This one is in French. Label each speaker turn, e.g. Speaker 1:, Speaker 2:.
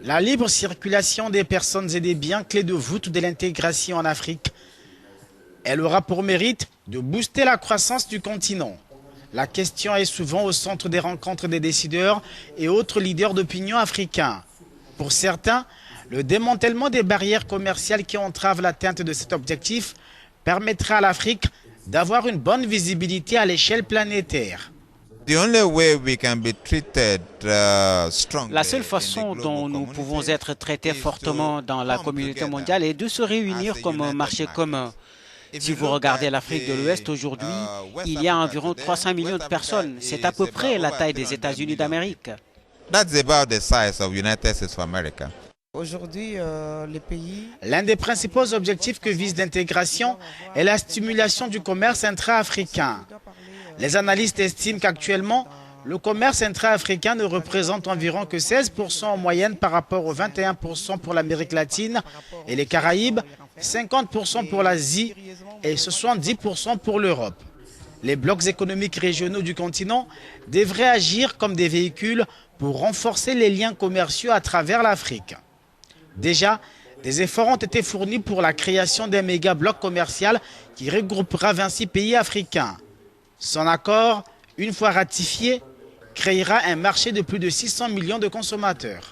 Speaker 1: La libre circulation des personnes et des biens, clé de voûte de l'intégration en Afrique. Elle aura pour mérite de booster la croissance du continent. La question est souvent au centre des rencontres des décideurs et autres leaders d'opinion africains. Pour certains, le démantèlement des barrières commerciales qui entravent l'atteinte de cet objectif permettra à l'Afrique d'avoir une bonne visibilité à l'échelle planétaire.
Speaker 2: La seule façon dont nous pouvons être traités fortement dans la communauté mondiale est de se réunir comme un marché commun. Si vous regardez l'Afrique de l'Ouest aujourd'hui, il y a environ 300 millions de personnes. C'est à peu près la taille des États-Unis d'Amérique.
Speaker 3: Aujourd'hui, les pays...
Speaker 1: L'un des principaux objectifs que vise l'intégration est la stimulation du commerce intra-africain. Les analystes estiment qu'actuellement, le commerce intra-africain ne représente environ que 16% en moyenne par rapport aux 21% pour l'Amérique latine et les Caraïbes, 50% pour l'Asie et 70% pour l'Europe. Les blocs économiques régionaux du continent devraient agir comme des véhicules pour renforcer les liens commerciaux à travers l'Afrique. Déjà, des efforts ont été fournis pour la création d'un méga-bloc commercial qui regroupera 26 pays africains. Son accord, une fois ratifié, créera un marché de plus de 600 millions de consommateurs.